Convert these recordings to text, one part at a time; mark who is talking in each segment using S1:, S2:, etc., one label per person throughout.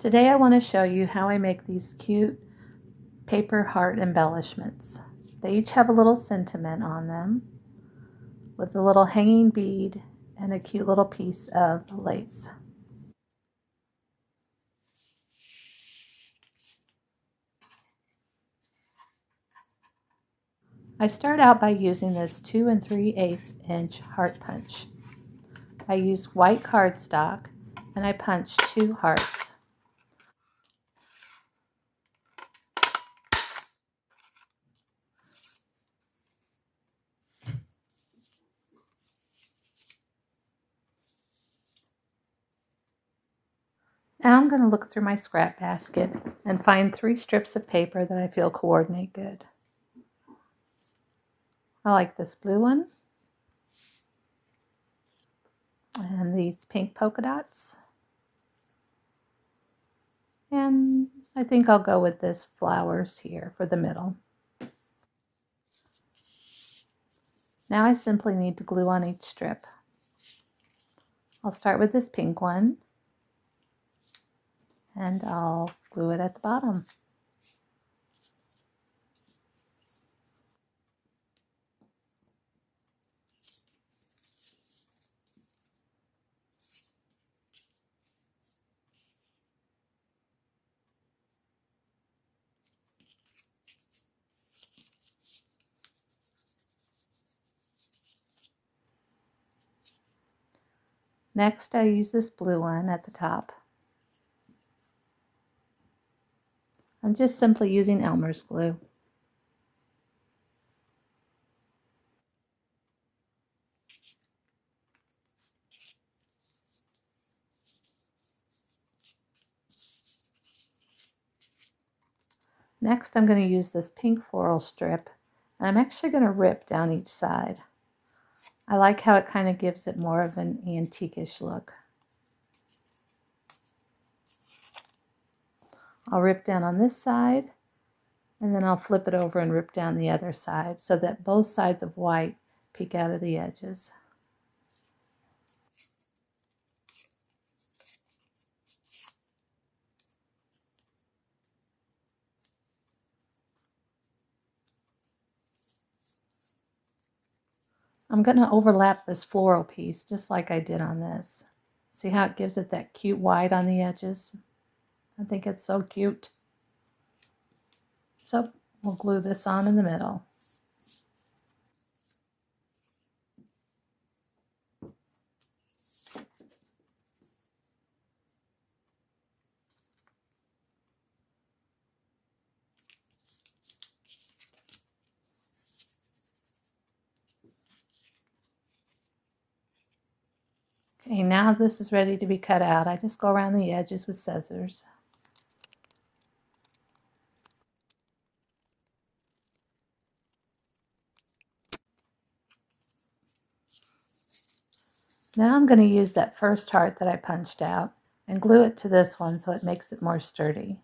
S1: Today I want to show you how I make these cute paper heart embellishments. They each have a little sentiment on them with a little hanging bead and a cute little piece of lace. I start out by using this 2 3/8 inch heart punch. I use white cardstock and I punch 2 hearts. Now I'm going to look through my scrap basket and find 3 strips of paper that I feel coordinate good. I like this blue one and these pink polka dots. And I think I'll go with this flowers here for the middle. Now I simply need to glue on each strip. I'll start with this pink one and I'll glue it at the bottom. Next I use this blue one at the top. I'm just simply using Elmer's glue. Next I'm going to use this pink floral strip and I'm actually going to rip down each side. I like how it kind of gives it more of an antique-ish look. I'll rip down on this side and then I'll flip it over and rip down the other side so that both sides of white peek out of the edges. I'm going to overlap this floral piece just like I did on this. See how it gives it that cute white on the edges? I think it's so cute. So we'll glue this on in the middle. Okay, now this is ready to be cut out. I just go around the edges with scissors. Now I'm going to use that first heart that I punched out and glue it to this one so it makes it more sturdy.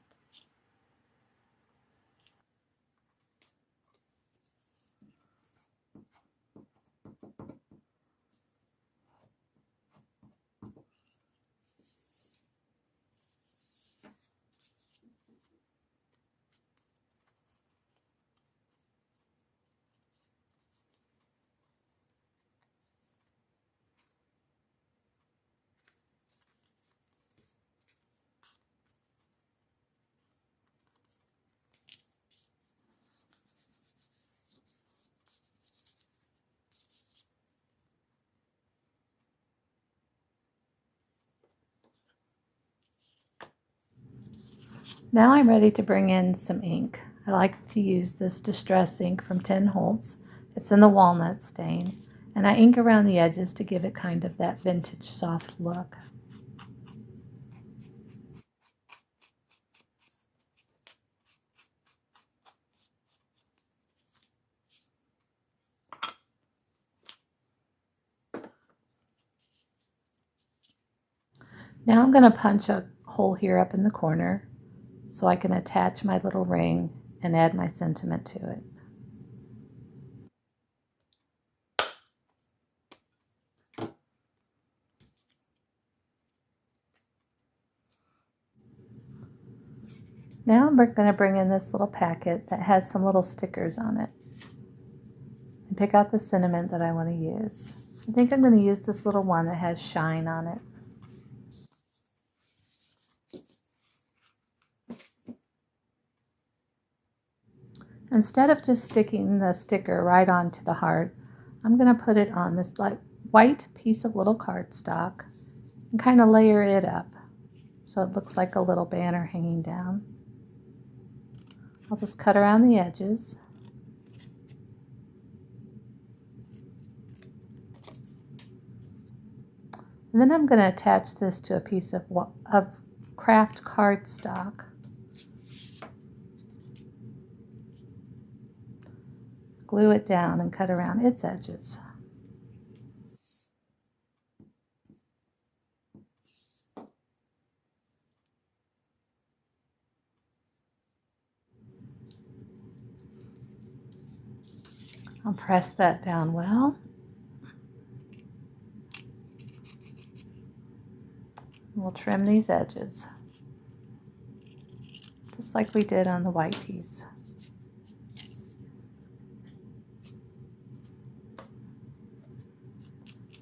S1: Now I'm ready to bring in some ink. I like to use this Distress ink from 10 Holtz. It's in the walnut stain, and I ink around the edges to give it kind of that vintage soft look. Now I'm going to punch a hole here up in the corner so I can attach my little ring and add my sentiment to it. Now I'm going to bring in this little packet that has some little stickers on it and pick out the sentiment that I want to use. I think I'm going to use this little one that has shine on it. Instead of just sticking the sticker right onto the heart, I'm going to put it on this like white piece of little cardstock and kind of layer it up so it looks like a little banner hanging down. I'll just cut around the edges. And then I'm going to attach this to a piece of craft cardstock. Glue it down and cut around its edges. I'll press that down well. We'll trim these edges, just like we did on the white piece.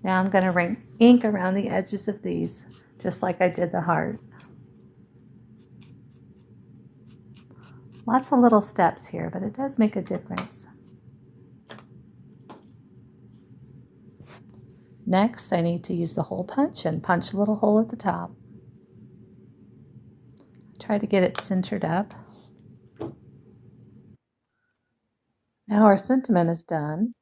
S1: Now I'm going to ink around the edges of these, just like I did the heart. Lots of little steps here, but it does make a difference. Next, I need to use the hole punch and punch a little hole at the top. Try to get it centered up. Now our sentiment is done.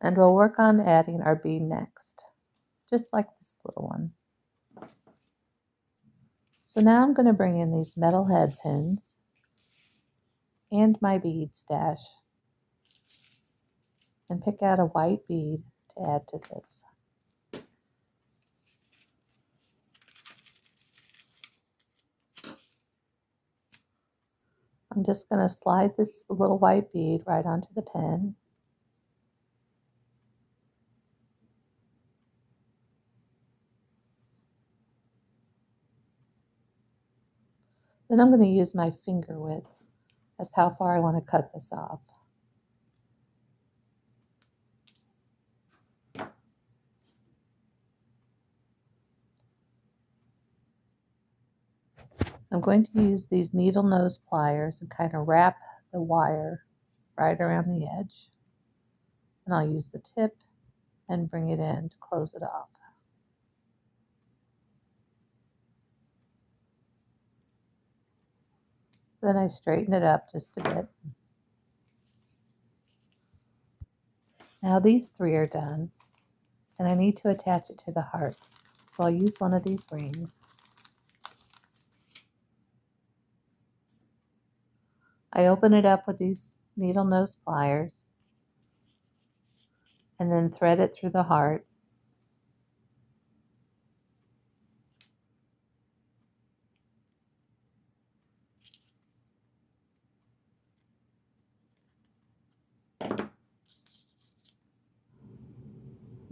S1: And we'll work on adding our bead next, just like this little one. So now I'm going to bring in these metal head pins and my bead stash and pick out a white bead to add to this. I'm just going to slide this little white bead right onto the pin. Then I'm going to use my finger width as how far I want to cut this off. I'm going to use these needle nose pliers and kind of wrap the wire right around the edge. And I'll use the tip and bring it in to close it off. Then I straighten it up just a bit. Now these three are done, and I need to attach it to the heart. So I'll use one of these rings. I open it up with these needle nose pliers and then thread it through the heart.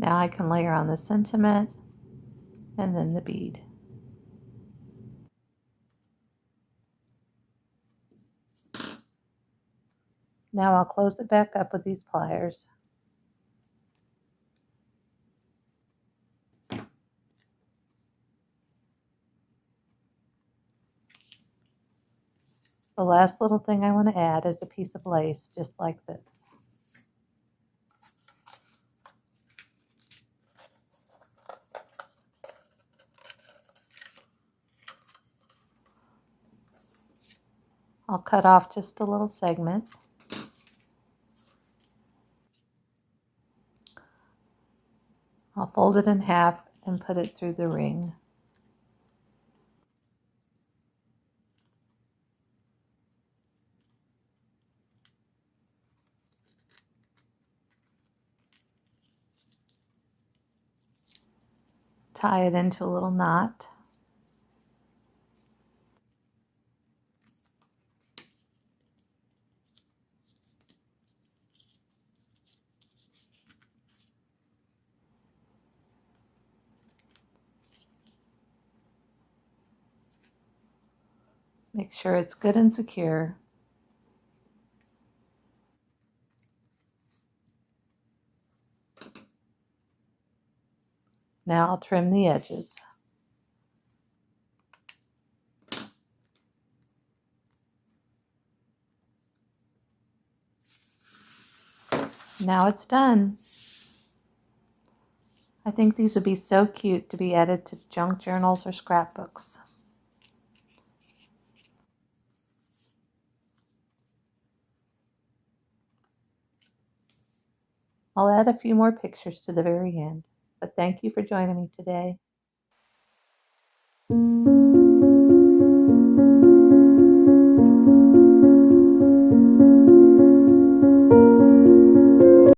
S1: Now I can layer on the sentiment and then the bead. Now I'll close it back up with these pliers. The last little thing I want to add is a piece of lace just like this. I'll cut off just a little segment. I'll fold it in half and put it through the ring. Tie it into a little knot. Make sure it's good and secure. Now I'll trim the edges. Now it's done. I think these would be so cute to be added to junk journals or scrapbooks. I'll add a few more pictures to the very end, but thank you for joining me today.